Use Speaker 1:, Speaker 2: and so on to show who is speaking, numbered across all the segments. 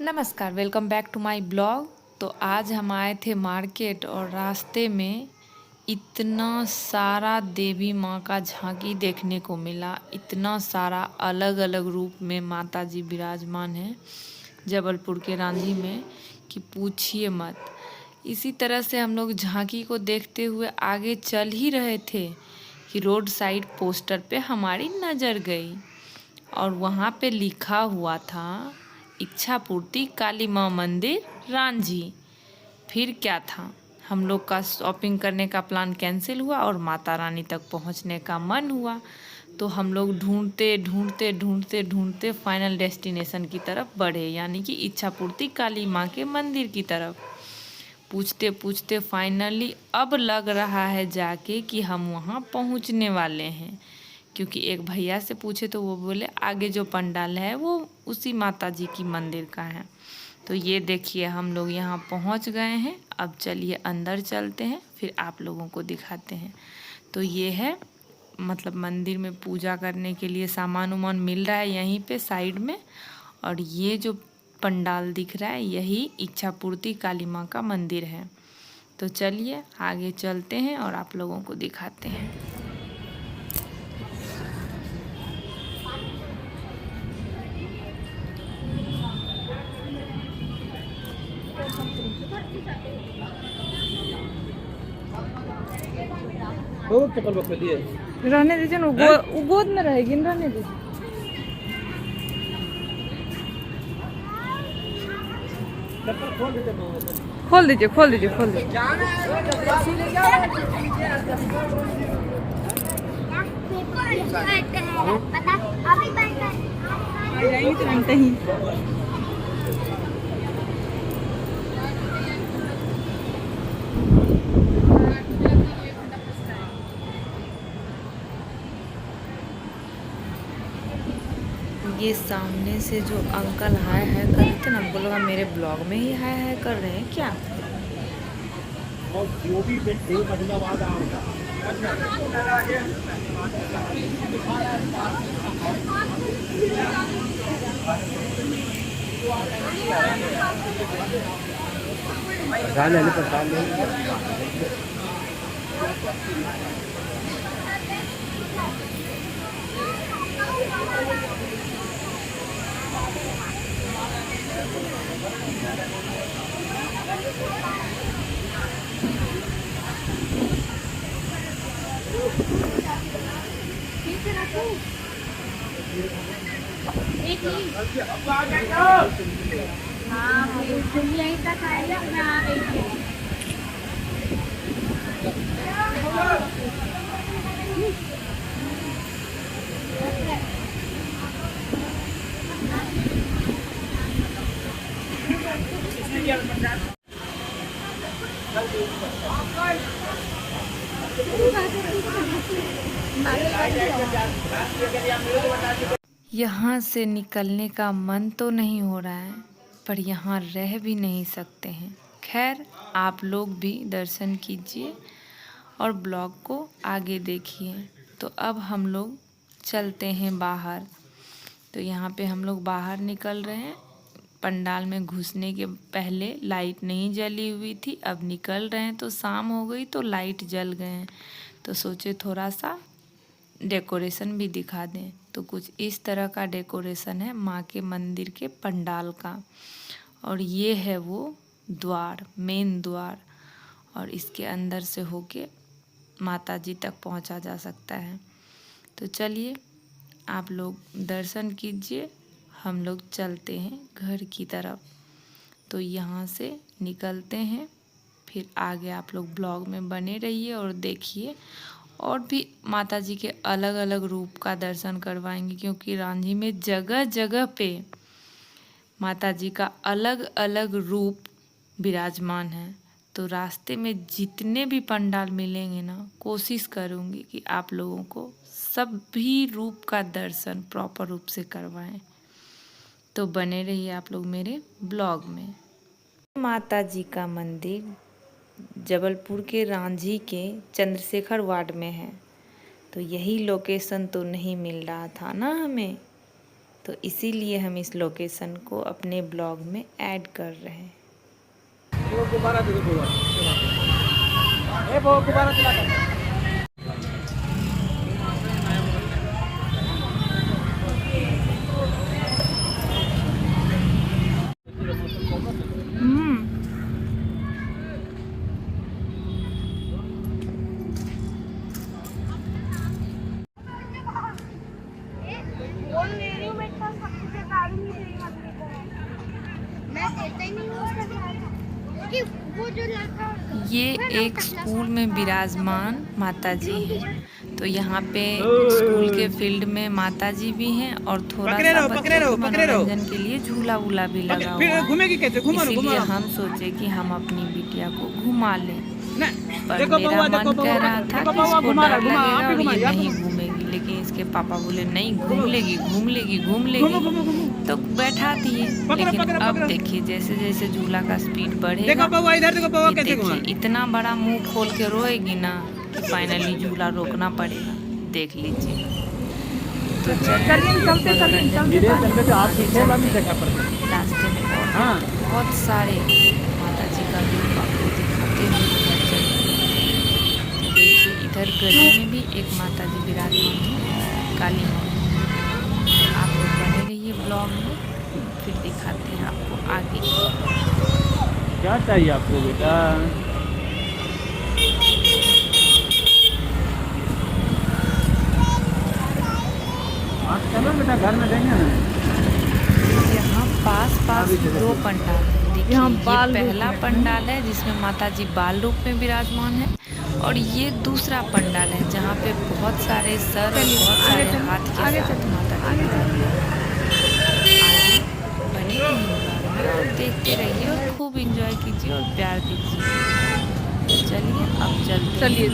Speaker 1: नमस्कार, welcome back to my blog. तो आज हम आए थे मार्केट और रास्ते में इतना सारा देवी माँ का झांकी देखने को मिला। इतना सारा अलग अलग रूप में माता जी विराजमान हैं जबलपुर के रांझी में कि पूछिए मत। इसी तरह से हम लोग झांकी को देखते हुए आगे चल ही रहे थे कि रोड साइड पोस्टर पे हमारी नज़र गई और वहाँ पे लिखा हुआ था इच्छा पूर्ति काली माँ मंदिर रांझी। फिर क्या था, हम लोग का शॉपिंग करने का प्लान कैंसिल हुआ और माता रानी तक पहुँचने का मन हुआ। तो हम लोग ढूंढते ढूंढते ढूंढते ढूंढते फाइनल डेस्टिनेशन की तरफ बढ़े, यानी कि इच्छा पूर्ति काली माँ के मंदिर की तरफ। पूछते पूछते फाइनली अब लग रहा है जाके कि हम वहाँ पहुँचने वाले हैं, क्योंकि एक भैया से पूछे तो वो बोले आगे जो पंडाल है वो उसी माता जी की मंदिर का है। तो ये देखिए हम लोग यहाँ पहुँच गए हैं। अब चलिए अंदर चलते हैं, फिर आप लोगों को दिखाते हैं। तो ये है मतलब मंदिर में पूजा करने के लिए सामान उमान मिल रहा है यहीं पे साइड में। और ये जो पंडाल दिख रहा है यही इच्छा पूर्ति काली माँ का मंदिर है। तो चलिए आगे चलते हैं और आप लोगों को दिखाते हैं।
Speaker 2: रहने दीजिए ना, वो गोद में रहेगी ना, रहने दीजिए। खोल दीजिए खोल दीजिए खोल दीजिए। तुरंत ही
Speaker 1: ये सामने से जो अंकल हाय हाय कर रहे थे ना, हमको लगा मेरे ब्लॉग में ही हाय हाय कर रहे हैं क्या।
Speaker 3: और जो भी बदलाव
Speaker 4: यहीं तक आएगा मैं आ गई थी।
Speaker 1: यहाँ से निकलने का मन तो नहीं हो रहा है, पर यहाँ रह भी नहीं सकते हैं। खैर आप लोग भी दर्शन कीजिए और ब्लॉग को आगे देखिए। तो अब हम लोग चलते हैं बाहर। तो यहाँ पे हम लोग बाहर निकल रहे हैं। पंडाल में घुसने के पहले लाइट नहीं जली हुई थी, अब निकल रहे हैं तो शाम हो गई तो लाइट जल गए हैं। तो सोचे थोड़ा सा डेकोरेशन भी दिखा दें। तो कुछ इस तरह का डेकोरेशन है माँ के मंदिर के पंडाल का। और ये है वो द्वार, मेन द्वार, और इसके अंदर से होके माता जी तक पहुँचा जा सकता है। तो चलिए आप लोग दर्शन कीजिए, हम लोग चलते हैं घर की तरफ। तो यहाँ से निकलते हैं, फिर आगे आप लोग ब्लॉग में बने रहिए और देखिए। और भी माता जी के अलग अलग रूप का दर्शन करवाएंगे, क्योंकि रांझी में जगह जगह पे माता जी का अलग अलग रूप विराजमान है। तो रास्ते में जितने भी पंडाल मिलेंगे ना, कोशिश करूँगी कि आप लोगों को सभी रूप का दर्शन प्रॉपर रूप से करवाएं। तो बने रहिए आप लोग मेरे ब्लॉग में। माता जी का मंदिर जबलपुर के रांझी के चंद्रशेखर वार्ड में है। तो यही लोकेशन तो नहीं मिल रहा था ना हमें, तो इसीलिए हम इस लोकेशन को अपने ब्लॉग में ऐड कर रहे हैं।
Speaker 3: वो गुब्बारा दे दो गुब्बारा। ए वो गुब्बारा चला दो।
Speaker 4: बोल ले रही हूँ मैं तो सबसे गाड़ी नहीं देगी मम्मी को। मैं देता ही नहीं हूँ उसका ध्यान कि वो जो लड़का
Speaker 1: ये एक स्कूल में विराजमान माता जी हैं। तो यहाँ पे स्कूल के फील्ड में माता जी भी हैं और थोड़ा सा बच्चों के मनोरंजन के लिए झूला वूला भी लगा हुआ है।
Speaker 3: घूमेगी कैसे? घुमा
Speaker 1: इसीलिए हम सोचे कि हम अपनी बिटिया को घुमा लें, पर मेरा मन कह रहा था कि इसको डर लगेगा और ये नहीं घूमेगी, लेकिन इसके पापा बोले नहीं घूम लेगी घूम लेगी घूम लेगी, तो बैठा दिए। लेकिन अब देखिए जैसे जैसे झूला का स्पीड बढ़ेगा, ये देखिए इतना बड़ा मुंह खोल के रोएगी ना कि फाइनली झूला रोकना पड़ेगा। देख लीजिए। तो चलिए रास्ते में बहुत सारे माता जी का रूप आपको दिखाते हुए घर चलेंगे। तो देखिए इधर गली में भी एक माता जी विराजमान है, काली माँ। आप लोग बने रहिए ब्लॉग में, फिर दिखाते हैं आपको आगे।
Speaker 3: क्या चाहिए आपको बेटा? चलो बेटा घर में देंगे ना।
Speaker 1: यहाँ पास दो पंडाल है। देखिए ये पहला पंडाल है जिसमें माता जी बाल रूप में विराजमान है, और ये दूसरा पंडाल है जहाँ पे बहुत सारे सर और बहुत सारे हाथ के साथ माता जी आगे बने रहिए और देखते रहिए और खूब एंजॉय कीजिए और प्यार दीजिए। चलिए अब चलिए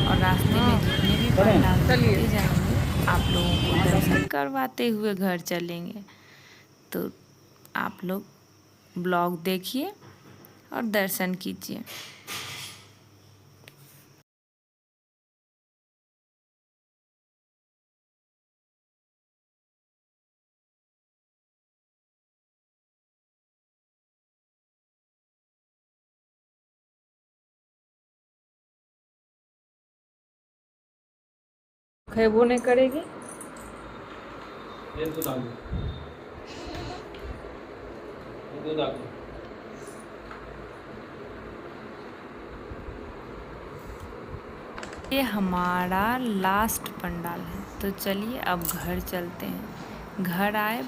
Speaker 1: और रास्ते में जितने भी पंडाल चलते जाएंगे आप लोगों को दर्शन करवाते हुए घर चलेंगे। तो आप लोग ब्लॉग देखिए और दर्शन कीजिए।
Speaker 2: खेबो नहीं करेगी।
Speaker 1: ये हमारा लास्ट पंडाल है। तो चलिए अब घर चलते हैं। घर आए